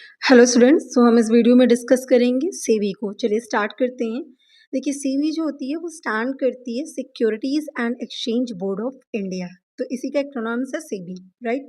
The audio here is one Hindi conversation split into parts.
हेलो स्टूडेंट्स, तो हम इस वीडियो में डिस्कस करेंगे सेबी को। चलिए स्टार्ट करते हैं। देखिए, सेबी जो होती है वो स्टैंड करती है securities and exchange board of India. तो इसी का एक्रोनिम्स है सेबी, राइट।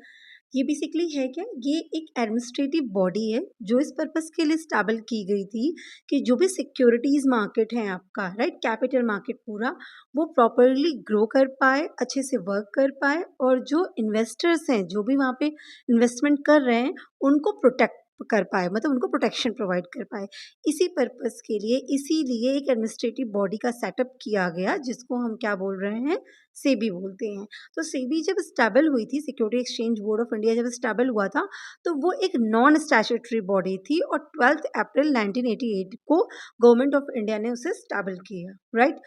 ये बेसिकली है क्या, ये एक एडमिनिस्ट्रेटिव बॉडी है जो इस पर्पस के लिए स्टैबल की गई थी कि जो भी सिक्योरिटीज मार्केट है आपका, राइट, कैपिटल मार्केट पूरा, वो प्रॉपरली ग्रो कर पाए, अच्छे से वर्क कर पाए, और जो इन्वेस्टर्स हैं जो भी वहाँ पे इन्वेस्टमेंट कर रहे हैं उनको प्रोटेक्ट कर पाए, मतलब उनको प्रोटेक्शन प्रोवाइड कर पाए। इसी पर्पस के लिए, इसीलिए एक एडमिनिस्ट्रेटिव बॉडी का सेटअप किया गया जिसको हम क्या बोल रहे हैं, सेबी बोलते हैं। तो सेबी जब स्टेबल हुई थी, security exchange board of India जब स्टेबल हुआ था, तो वो एक नॉन स्टैट्यूटरी बॉडी थी और 12 अप्रैल 1988 को गवर्नमेंट ऑफ इंडिया ने उसे स्टेबल किया, राइट।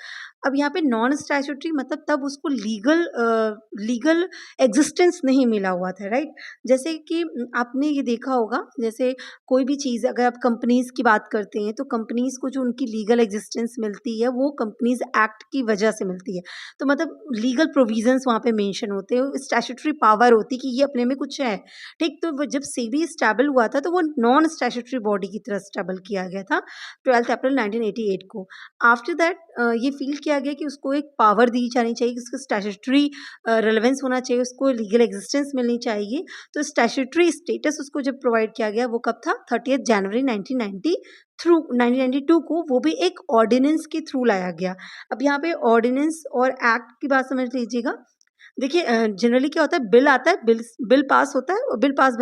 अब यहाँ पे नॉन स्टैट्यूटरी मतलब तब उसको लीगल एग्जिस्टेंस नहीं मिला हुआ था, राइट। जैसे कि आपने ये देखा होगा, जैसे कोई भी चीज़ अगर आप कंपनीज़ की बात करते हैं तो कंपनीज़ को जो उनकी लीगल एग्जिस्टेंस मिलती है वो कंपनीज़ एक्ट की वजह से मिलती है। तो मतलब लीगल प्रोविजंस वहाँ पे मेंशन होते हैं, स्टैट्यूटरी पावर होती है कि ये अपने में कुछ है, ठीक। तो वो जब सेबी स्टेबल हुआ था तो वो नॉन स्टैट्यूटरी बॉडी की तरह स्टेबल किया गया था 12 अप्रैल 1988 को। आफ्टर दैट ये फील किया गया कि उसको एक पावर दी जानी चाहिए, कि उसका स्टैट्यूटरी रेलेवेंस होना चाहिए, उसको लीगल एग्जिस्टेंस मिलनी चाहिए। तो स्टैट्यूटरी स्टेटस उसको जब प्रोवाइड किया गया वो कब था, 30 जनवरी 1992 को, वो भी एक ऑर्डिनेंस के थ्रू लाया गया। अब यहाँ पे ऑर्डिनेंस और एक्ट की बात समझ लीजिएगा। देखिए, जनरली क्या होता है, बिल आता है, बिल पास होता है और बिल पास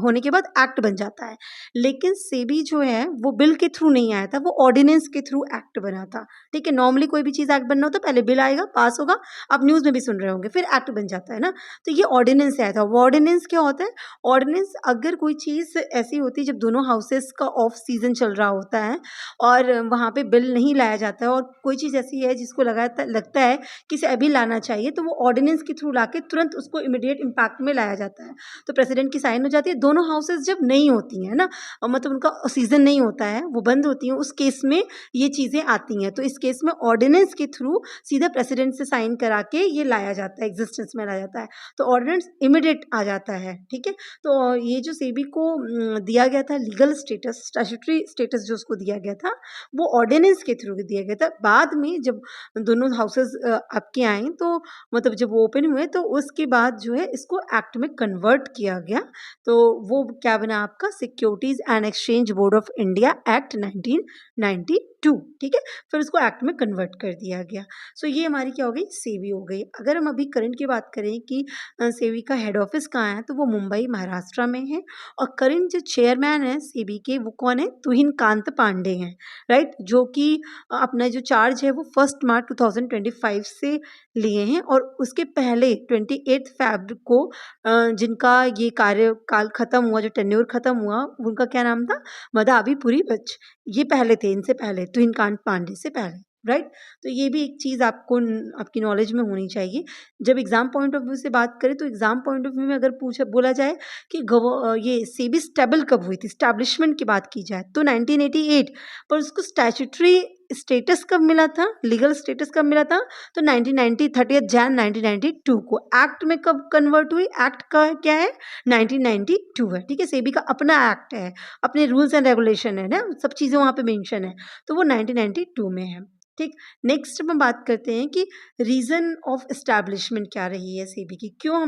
होने के बाद एक्ट बन जाता है। लेकिन सेबी जो है वो बिल के थ्रू नहीं आया था, वो ऑर्डिनेंस के थ्रू एक्ट बना था, ठीक है। नॉर्मली कोई भी चीज़ एक्ट बनना होता है, पहले बिल आएगा, पास होगा, आप न्यूज़ में भी सुन रहे होंगे, फिर एक्ट बन जाता है ना। तो ये ऑर्डिनेंस से आया था। वो ऑर्डिनेंस क्या होता है, ऑर्डिनेंस अगर कोई चीज़ ऐसी होती है जब दोनों हाउसेस का ऑफ सीजन चल रहा होता है और वहाँ पे बिल नहीं लाया जाता है, और कोई चीज़ ऐसी है जिसको लगता है कि इसे अभी लाना चाहिए, तो वो ऑर्डिनेंस के थ्रू लाके तुरंत उसको इमीडिएट इम्पैक्ट में लाया जाता है। तो प्रेसिडेंट की साइन हो जाती है। दोनों हाउसेस जब नहीं होती हैं ना, मतलब उनका सीजन नहीं होता है, वो बंद होती हैं, उस केस में ये चीज़ें आती हैं। तो इस केस में ऑर्डिनेंस के थ्रू सीधा प्रेसिडेंट से साइन करा के ये लाया जाता है, एग्जिस्टेंस में लाया जाता है। तो ऑर्डिनेंस इमीडिएट आ जाता है, ठीक है। तो ये जो सेबी को दिया गया था लीगल स्टेटस, स्टैट्यूटरी स्टेटस जो उसको दिया गया था, वो ऑर्डिनेंस के थ्रू दिया गया था। बाद में जब दोनों हाउसेस आपके आए, तो मतलब जब वो ओपन हुए तो उसके बाद जो है इसको एक्ट में कन्वर्ट किया गया। तो वो क्या बना आपका, securities and exchange board of India act 1992, ठीक है। फिर उसको एक्ट में कन्वर्ट कर दिया गया। सो ये हमारी क्या हो गई, सेबी हो गई। अगर हम अभी करंट की बात करें कि सेबी का हेड ऑफिस कहाँ है, तो वो मुंबई महाराष्ट्र में है। और करंट जो चेयरमैन है सेबी के, वो कौन है, तुहिन कांत पांडे हैं, राइट। जो कि अपना जो चार्ज है वो 1 मार्च 2025 से लिए हैं। और उसके पहले 28 फ़रवरी को जिनका ये कार्यकाल खत्म हुआ, जो टेन्योर खत्म हुआ, उनका क्या नाम था, मदावीपुरी बच। ये पहले थे, इनसे पहले, तुहिनकांत पांडे से पहले, राइट। तो ये भी एक चीज़ आपकी नॉलेज में होनी चाहिए। जब एग्जाम पॉइंट ऑफ व्यू से बात करें तो एग्जाम पॉइंट ऑफ व्यू में अगर बोला जाए कि ये सेबी स्टेबल कब हुई थी, स्टैब्लिशमेंट की बात की जाए, तो 1988। पर उसको स्टैट्यूटरी स्टेटस कब मिला था, लीगल स्टेटस कब मिला था, तो 1990 30 जैन 1992 को। एक्ट में कब कन्वर्ट हुई, एक्ट का क्या है, 1992 है, ठीक है। सेबी का अपना एक्ट है, अपने रूल्स एंड रेगुलेशन है ना, सब चीज़ें वहाँ पे मेंशन है, तो वो 1992 में है, ठीक। नेक्स्ट हम बात करते हैं कि रीज़न ऑफ एस्टैब्लिशमेंट क्या रही है सेबी की, क्यों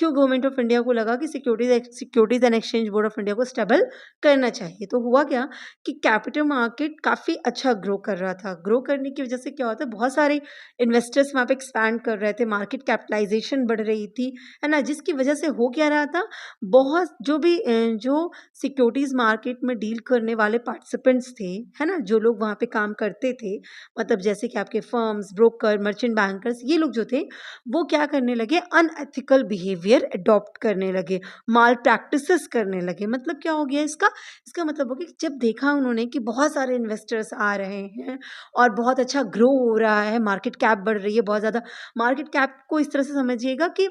गवर्नमेंट ऑफ इंडिया को लगा कि securities and exchange board of India को स्टेबल करना चाहिए। तो हुआ क्या कि कैपिटल मार्केट काफ़ी अच्छा ग्रो कर रहा था। ग्रो करने की वजह से क्या होता है, बहुत सारे इन्वेस्टर्स वहाँ पे एक्सपैंड कर रहे थे, मार्केट कैपिटलाइजेशन बढ़ रही थी, है ना। जिसकी वजह से हो क्या रहा था, बहुत जो सिक्योरिटीज़ मार्केट में डील करने वाले पार्टिसिपेंट्स थे, है ना, जो लोग वहाँ पे काम करते थे, मतलब जैसे कि आपके फर्म्स, ब्रोकर, मर्चेंट बैंकर्स, ये लोग जो थे वो क्या करने लगे, अनएथिकल बिहेवियर अडॉप्ट करने लगे, माल प्रैक्टिसेस करने लगे। मतलब क्या हो गया इसका मतलब हो गया कि जब देखा उन्होंने कि बहुत सारे इन्वेस्टर्स आ रहे हैं और बहुत अच्छा ग्रो हो रहा है, मार्केट कैप बढ़ रही है बहुत ज़्यादा। मार्केट कैप को इस तरह से समझिएगा कि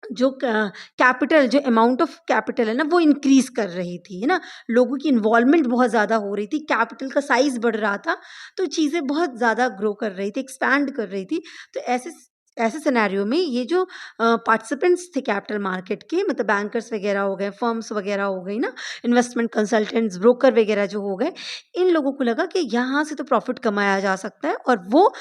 जो कैपिटल, जो अमाउंट ऑफ कैपिटल है ना, वो इंक्रीज कर रही थी, है ना। लोगों की इन्वॉल्वमेंट बहुत ज़्यादा हो रही थी, कैपिटल का साइज बढ़ रहा था, तो चीज़ें बहुत ज़्यादा ग्रो कर रही थी, एक्सपैंड कर रही थी। तो ऐसे ऐसे सिनेरियो में ये जो पार्टिसिपेंट्स थे कैपिटल मार्केट के, मतलब बैंकर्स वगैरह हो गए, फर्म्स वगैरह हो गई ना, इन्वेस्टमेंट कंसल्टेंट्स, ब्रोकर वगैरह जो हो गए, इन लोगों को लगा कि यहाँ से तो प्रॉफिट कमाया जा सकता है, और वो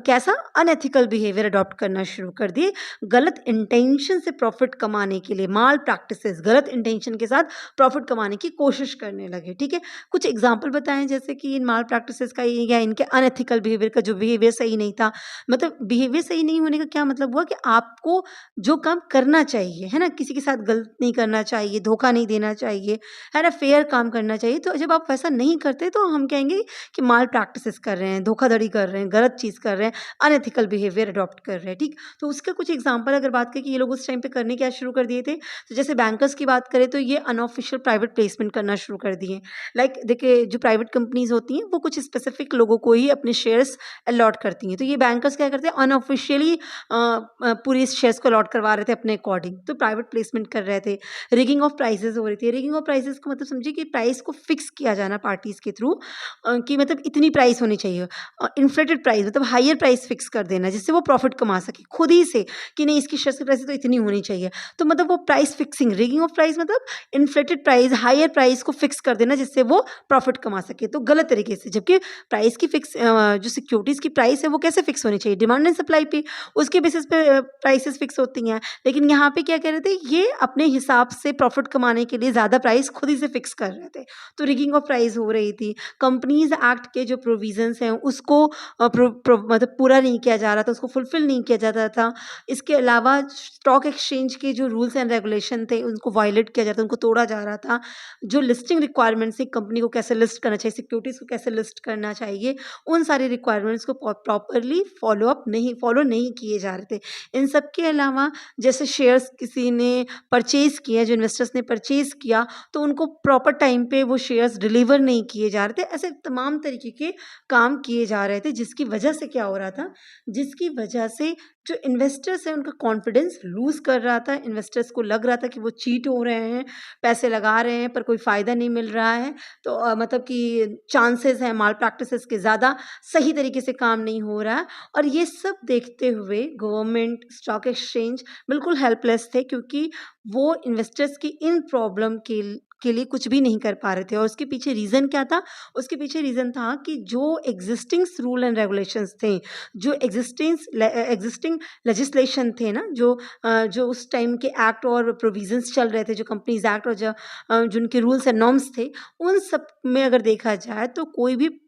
कैसा अनएथिकल बिहेवियर अडॉप्ट करना शुरू कर दिए। गलत इंटेंशन से प्रॉफिट कमाने के लिए, माल प्रैक्टिसेस, गलत इंटेंशन के साथ प्रॉफिट कमाने की कोशिश करने लगे। ठीक है, कुछ एग्जाम्पल बताएं, जैसे कि इन माल प्रैक्टिसेस का या इनके अनएथिकल बिहेवियर का, जो बिहेवियर सही नहीं था। मतलब बिहेवियर सही नहीं होने का क्या मतलब हुआ कि आपको जो काम करना चाहिए, है ना, किसी के साथ गलत नहीं करना चाहिए, धोखा नहीं देना चाहिए, है ना, फेयर काम करना चाहिए। तो जब आप वैसा नहीं करते तो हम कहेंगे कि माल प्रैक्टिसेस कर रहे हैं, धोखाधड़ी कर रहे हैं, गलत चीज़ कर रहे हैं, अनएथिकल बिहेवियर अडॉप्ट कर रहे हैं। ठीक, तो उसका कुछ एग्जाम्पल अगर बात करें कि ये लोग उस टाइम पे करने क्या शुरू कर दिए थे, तो जैसे बैंकर्स की बात करें तो ये अनऑफिशियल प्राइवेट प्लेसमेंट करना शुरू कर दिए। लाइक देखिए, जो प्राइवेट कंपनीज होती हैं वो कुछ स्पेसिफिक लोगों को ही अपने शेयर्स अलॉट करती हैं, तो ये बैंकर्स क्या करते हैं, अनऑफिशियली पूरे शेयर्स को अलॉट करवा रहे थे अपने अकॉर्डिंग, तो प्राइवेट प्लेसमेंट कर रहे थे। रिगिंग ऑफ प्राइसेस हो रही थी। रिगिंग ऑफ प्राइसेस को मतलब समझिए कि प्राइस को फिक्स किया जाना पार्टीज के थ्रू, कि मतलब इतनी प्राइस होनी चाहिए, इन्फ्लेटेड प्राइस, मतलब हायर प्राइस फिक्स कर देना जिससे वो प्रॉफिट कमा सके खुद ही से, कि नहीं इसकी शेयर्स की प्राइस तो इतनी होनी चाहिए। तो मतलब वो price fixing, rigging of price मतलब इन्फ्लेटेड प्राइस, हायर प्राइस को फिक्स कर देना जिससे वो प्रॉफिट कमा सके, तो गलत तरीके से। जबकि प्राइस की फिक्स, जो सिक्योरिटीज की प्राइस है वो कैसे फिक्स होनी चाहिए, डिमांड एंड सप्लाई पे, उसके बेसिस पे प्राइसेस फिक्स होती हैं। लेकिन यहाँ पे क्या कह रहे थे, ये अपने हिसाब से प्रॉफिट कमाने के लिए ज़्यादा प्राइस खुद ही से फिक्स कर रहे थे, तो रिगिंग ऑफ प्राइस हो रही थी। कंपनीज एक्ट के जो प्रोविजंस हैं उसको मतलब पूरा नहीं किया जा रहा था, उसको फुलफिल नहीं किया जाता था। इसके अलावा स्टॉक एक्सचेंज के जो रूल्स एंड रेगुलेशन थे उनको वायलेट किया जाता, उनको तोड़ा जा रहा था। जो लिस्टिंग रिक्वायरमेंट्स थी, कंपनी को कैसे लिस्ट करना चाहिए, सिक्योरिटीज़ को कैसे लिस्ट करना चाहिए, उन सारी रिक्वायरमेंट्स को प्रॉपरली फॉलो नहीं किए जा रहे थे। इन सब के अलावा जैसे शेयर्स किसी ने परचेज़ किया, जो इन्वेस्टर्स ने परचेज़ किया, तो उनको प्रॉपर टाइम पे वो शेयर्स डिलीवर नहीं किए जा रहे थे। ऐसे तमाम तरीके के काम किए जा रहे थे, जिसकी वजह से क्या हो रहा था, जिसकी वजह से जो इन्वेस्टर्स हैं उनका कॉन्फिडेंस लूज़ कर रहा था। इन्वेस्टर्स को लग रहा था कि वो चीट हो रहे हैं, पैसे लगा रहे हैं पर कोई फ़ायदा नहीं मिल रहा है। तो मतलब कि चांसेस हैं माल प्रैक्टिसेस के ज़्यादा, सही तरीके से काम नहीं हो रहा है। और ये सब देखते हुए गवर्नमेंट, स्टॉक एक्सचेंज बिल्कुल हेल्पलेस थे, क्योंकि वो इन्वेस्टर्स की इन प्रॉब्लम के लिए कुछ भी नहीं कर पा रहे थे। और उसके पीछे रीज़न क्या था? उसके पीछे रीज़न था कि जो एग्जिस्टिंग रूल एंड रेगुलेशंस थे, जो एग्जिस्टिंग लेजिस्लेशन थे ना, जो उस टाइम के एक्ट और प्रोविजंस चल रहे थे, जो कंपनीज एक्ट और जो उनके रूल्स एंड नॉर्म्स थे, उन सब में अगर देखा जाए तो कोई भी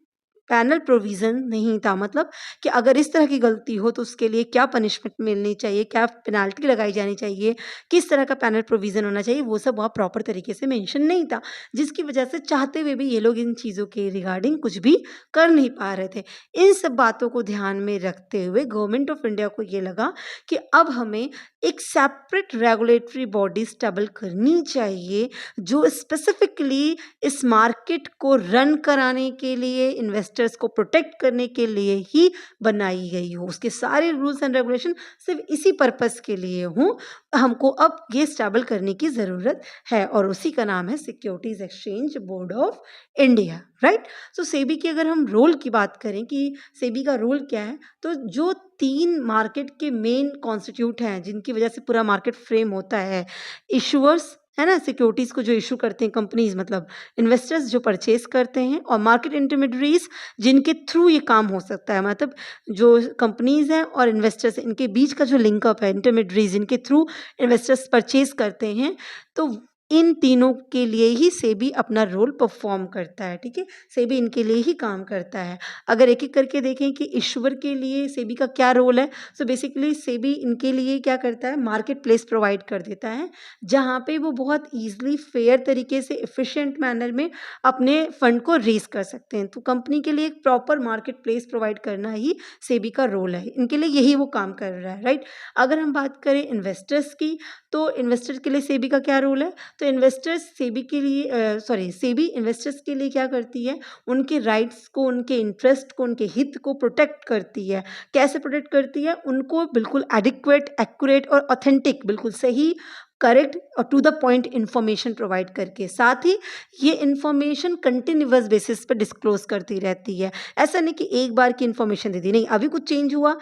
पैनल प्रोविज़न नहीं था। मतलब कि अगर इस तरह की गलती हो तो उसके लिए क्या पनिशमेंट मिलनी चाहिए, क्या पेनल्टी लगाई जानी चाहिए, किस तरह का पैनल प्रोविज़न होना चाहिए, वो सब वहाँ प्रॉपर तरीके से मेंशन नहीं था। जिसकी वजह से चाहते हुए भी ये लोग इन चीज़ों के रिगार्डिंग कुछ भी कर नहीं पा रहे थे। इन सब बातों को ध्यान में रखते हुए गवर्नमेंट ऑफ इंडिया को ये लगा कि अब हमें एक सेपरेट रेगुलेटरी बॉडी स्टेबल करनी चाहिए, जो स्पेसिफिकली इस मार्केट को रन कराने के लिए, इन्वेस्टर्स को प्रोटेक्ट करने के लिए ही बनाई गई हो। उसके सारे रूल्स एंड रेगुलेशन सिर्फ इसी पर्पस के लिए हों। हमको अब ये स्टेबल करने की ज़रूरत है, और उसी का नाम है securities exchange board of India, right. So SEBI की अगर हम रोल की बात करें कि सेबी का रोल क्या है, तो जो 3 मार्केट के मेन कॉन्स्टिट्यूट हैं जिनकी वजह से पूरा मार्केट फ्रेम होता है, इशूअर्स, है ना, सिक्योरिटीज़ को जो इशू करते हैं कंपनीज, मतलब इन्वेस्टर्स जो परचेज करते हैं, और मार्केट इंटरमीडियरीज जिनके थ्रू ये काम हो सकता है, मतलब जो कंपनीज हैं और इन्वेस्टर्स, इनके बीच का जो लिंकअप है, इंटरमीडियरीज इनके थ्रू इन्वेस्टर्स परचेज करते हैं। तो इन तीनों के लिए ही सेबी अपना रोल परफॉर्म करता है। ठीक है, सेबी इनके लिए ही काम करता है। अगर एक एक करके देखें कि इश्यूअर के लिए सेबी का क्या रोल है, सो बेसिकली सेबी इनके लिए क्या करता है, मार्केट प्लेस प्रोवाइड कर देता है, जहाँ पे वो बहुत ईजिली फेयर तरीके से एफिशिएंट मैनर में अपने फंड को रेज कर सकते हैं। तो कंपनी के लिए एक प्रॉपर मार्केट प्लेस प्रोवाइड करना ही सेबी का रोल है, इनके लिए यही वो काम कर रहा है, राइट। अगर हम बात करें इन्वेस्टर्स की, तो इन्वेस्टर्स के लिए सेबी का क्या रोल है, तो इन्वेस्टर्स सेबी के लिए सेबी इन्वेस्टर्स के लिए क्या करती है, उनके राइट्स को, उनके इंटरेस्ट को, उनके हित को प्रोटेक्ट करती है। कैसे प्रोटेक्ट करती है, उनको बिल्कुल एडिक्वेट, एक्यूरेट और ऑथेंटिक, बिल्कुल सही, करेक्ट और to the point information provide करके, साथ ही ये इन्फॉर्मेशन कंटिन्यूअस बेसिस पे डिस्क्लोज करती रहती है। ऐसा नहीं कि एक बार की इन्फॉर्मेशन दे दी, नहीं, अभी कुछ चेंज हुआ,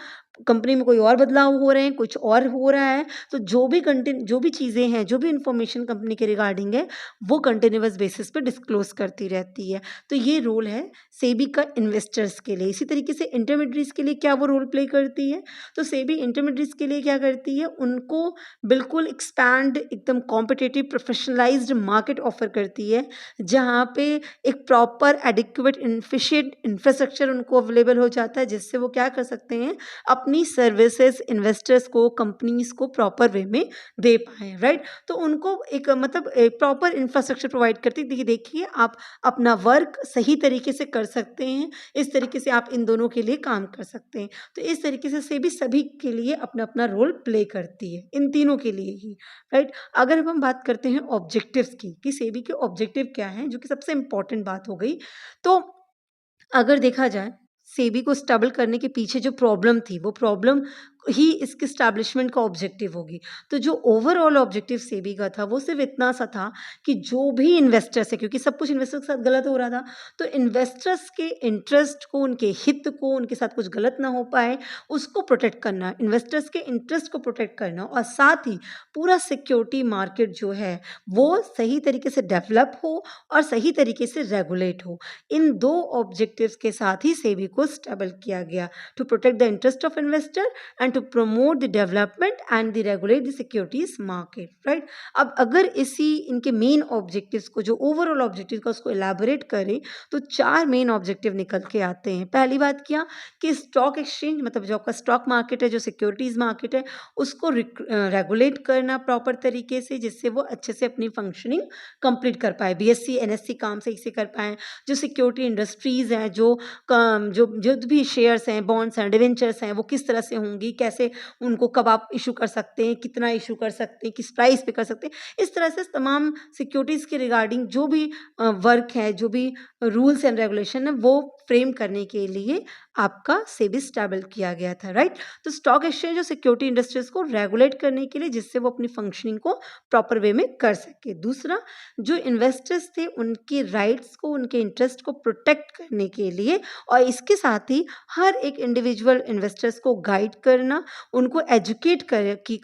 कंपनी में कोई और बदलाव हो रहे हैं, कुछ और हो रहा है, तो जो भी चीज़ें हैं, जो भी इन्फॉर्मेशन कंपनी के रिगार्डिंग है, वो कंटिन्यूअस बेसिस पे डिस्क्लोज़ करती रहती है। तो ये रोल है सेबी का इन्वेस्टर्स के लिए। इसी तरीके से इंटरमीडिएट्स के लिए क्या वो रोल प्ले करती है? तो सेबी इंटरमीडिएट्स के लिए क्या करती है? उनको बिल्कुल एक्सपैंड एकदम कॉम्पिटिटिव प्रोफेशनलाइज़्ड मार्केट ऑफ़र करती है, जहाँ पे एक प्रॉपर एडिक्वेट एफिशिएंट इंफ्रास्ट्रक्चर उनको अवेलेबल हो जाता है, जिससे वो क्या कर सकते हैं, अपनी सर्विसेज इन्वेस्टर्स को, कंपनीज़ को प्रॉपर वे में दे पाएँ, राइट? तो उनको एक मतलब एक प्रॉपर इंफ्रास्ट्रक्चर प्रोवाइड करती है। देखिए आप अपना वर्क सही तरीके से कर सकते हैं, इस तरीके से आप इन दोनों के लिए काम कर सकते हैं। तो इस तरीके से सेबी सभी के लिए अपना-अपना रोल प्ले करती है, इन तीनों के लिए ही, राइट? अगर अब हम बात करते हैं ऑब्जेक्टिव्स की, कि सेबी के ऑब्जेक्टिव क्या हैं, जो कि सबसे इम्पोर्टेंट बात हो गई। तो अगर देखा जाए, सेबी को स्टेबल करने के पीछे जो प्रॉब्लम थी, वो प्रॉब्लम ही इसके एस्टैब्लिशमेंट का ऑब्जेक्टिव होगी। तो जो ओवरऑल ऑब्जेक्टिव सेबी का था, वो सिर्फ़ इतना सा था कि जो भी इन्वेस्टर्स है, क्योंकि सब कुछ इन्वेस्टर्स के साथ गलत हो रहा था, तो इन्वेस्टर्स के इंटरेस्ट को, उनके हित को, उनके साथ कुछ गलत ना हो पाए, उसको प्रोटेक्ट करना, इन्वेस्टर्स के इंटरेस्ट को प्रोटेक्ट करना, और साथ ही पूरा सिक्योरिटी मार्केट जो है, वो सही तरीके से डेवलप हो और सही तरीके से रेगुलेट हो। इन 2 ऑब्जेक्टिव्स के साथ ही सेबी को स्टेबल किया गया, to protect the interest of investor and to promote the development and the regulate the securities market, right? अब अगर इसी इनके मेन ऑब्जेक्टिव्स को, जो ओवरऑल ऑब्जेक्टिव का, उसको एलैबोरेट करें, तो 4 मेन ऑब्जेक्टिव निकल के आते हैं। पहली बात क्या, कि स्टॉक एक्सचेंज, मतलब जो आपका स्टॉक मार्केट है, जो सिक्योरिटीज मार्केट है, उसको रेगुलेट करना प्रॉपर तरीके से, जिससे वो अच्छे से अपनी फंक्शनिंग कंप्लीट कर पाए, बीएससी एनएससी काम सही से कर पाएँ। जो सिक्योरिटी इंडस्ट्रीज़ हैं, जो भी शेयर्स हैं, बॉन्ड्स हैं, डिवेंचर्स हैं, वो किस तरह से होंगी, कैसे उनको कब आप इशू कर सकते हैं, कितना इशू कर सकते हैं, किस प्राइस पे कर सकते हैं। इस तरह से तमाम सिक्योरिटीज़ के रिगार्डिंग जो भी वर्क है, जो भी रूल्स एंड रेगुलेशन है, वो फ्रेम करने के लिए आपका सेबी स्टेबल किया गया था, राइट? तो स्टॉक एक्सचेंज और सिक्योरिटी इंडस्ट्रीज़ को रेगुलेट करने के लिए, जिससे वो अपनी फंक्शनिंग को प्रॉपर वे में कर सके। दूसरा, जो इन्वेस्टर्स थे, उनके राइट्स को, उनके इंटरेस्ट को प्रोटेक्ट करने के लिए, और इसके साथ ही हर एक इंडिविजुअल इन्वेस्टर्स को गाइड करना, उनको एजुकेट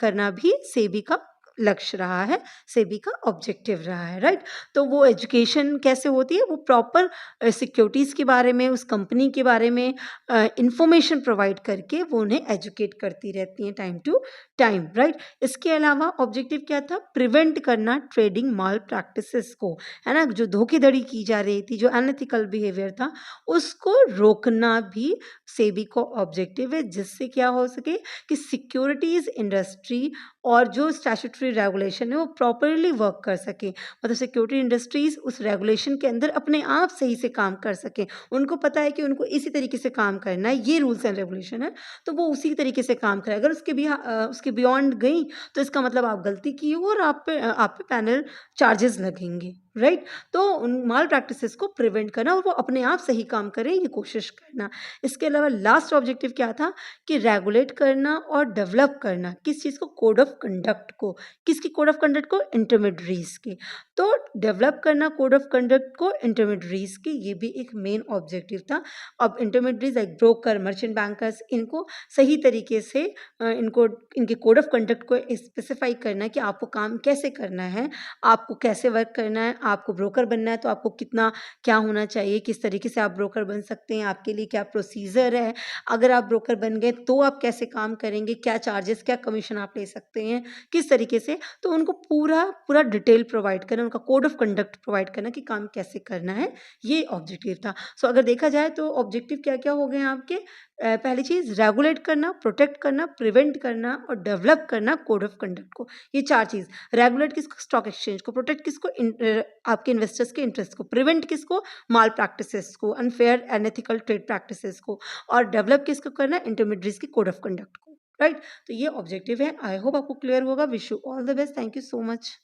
करना भी सेबी का लक्ष्य रहा है, सेबी का ऑब्जेक्टिव रहा है, राइट? तो वो एजुकेशन कैसे होती है, वो प्रॉपर सिक्योरिटीज़ के बारे में, उस कंपनी के बारे में इंफॉर्मेशन प्रोवाइड करके वो उन्हें एजुकेट करती रहती हैं टाइम टू टाइम, राइट? इसके अलावा ऑब्जेक्टिव क्या था, प्रिवेंट करना ट्रेडिंग माल प्रैक्टिसेस को, है ना? जो धोखेधड़ी की जा रही थी, जो अनएथिकल बिहेवियर था, उसको रोकना भी सेबी को ऑब्जेक्टिव है, जिससे क्या हो सके कि सिक्योरिटीज इंडस्ट्री और जो स्टैट्यूटरी रेगुलेशन है, वो प्रॉपरली वर्क कर सके, मतलब सिक्योरिटी इंडस्ट्रीज उस रेगुलेशन के अंदर अपने आप सही से काम कर सके। उनको पता है कि उनको इसी तरीके से काम करना है, ये रूल्स एंड रेगुलेशन है, तो वो उसी तरीके से काम करें। अगर उसके बियॉन्ड गई, तो इसका मतलब आप गलती की हो और आप पे पैनल चार्जेस लगेंगे, राइट? तो उन माल प्रैक्टिसेस को प्रिवेंट करना और वो अपने आप सही काम करें, ये कोशिश करना। इसके अलावा लास्ट ऑब्जेक्टिव क्या था, कि रेगुलेट करना और डेवलप करना, किस चीज़ को, कोड ऑफ कंडक्ट को। किसकी कोड ऑफ कंडक्ट को, इंटरमीडियरीज की। तो डेवलप करना कोड ऑफ कंडक्ट को इंटरमीडियरीज की, ये भी एक मेन ऑब्जेक्टिव था। अब intermediaries like broker, merchant bankers, इनको सही तरीके से इनको इनके कोड ऑफ कंडक्ट को स्पेसिफाई करना कि आपको काम कैसे करना है, आपको कैसे वर्क करना है, आपको ब्रोकर बनना है तो आपको कितना क्या होना चाहिए, किस तरीके से आप ब्रोकर बन सकते हैं, आपके लिए क्या प्रोसीजर है, अगर आप ब्रोकर बन गए तो आप कैसे काम करेंगे, क्या चार्जेस, क्या कमीशन आप ले सकते हैं, किस तरीके से। तो उनको पूरा डिटेल प्रोवाइड करना, उनका कोड ऑफ कंडक्ट प्रोवाइड करना कि काम कैसे करना है, ये ऑब्जेक्टिव था। सो अगर देखा जाए तो ऑब्जेक्टिव क्या-क्या हो गए हैं आपके, पहली चीज़ रेगुलेट करना, प्रोटेक्ट करना, प्रिवेंट करना और डेवलप करना कोड ऑफ कंडक्ट को। ये 4 चीज़, रेगुलेट किसको, स्टॉक एक्सचेंज को, प्रोटेक्ट किसको, आपके इन्वेस्टर्स के इंटरेस्ट को, प्रिवेंट किसको, माल प्रैक्टिसेस को, अनफेयर अनएथिकल ट्रेड प्रैक्टिसेस को, और डेवलप किसको करना है, इंटरमीडियरीज की कोड ऑफ कंडक्ट को, राइट? तो ये ऑब्जेक्टिव है। आई होप आपको क्लियर होगा। Wish you all the best. Thank you so much.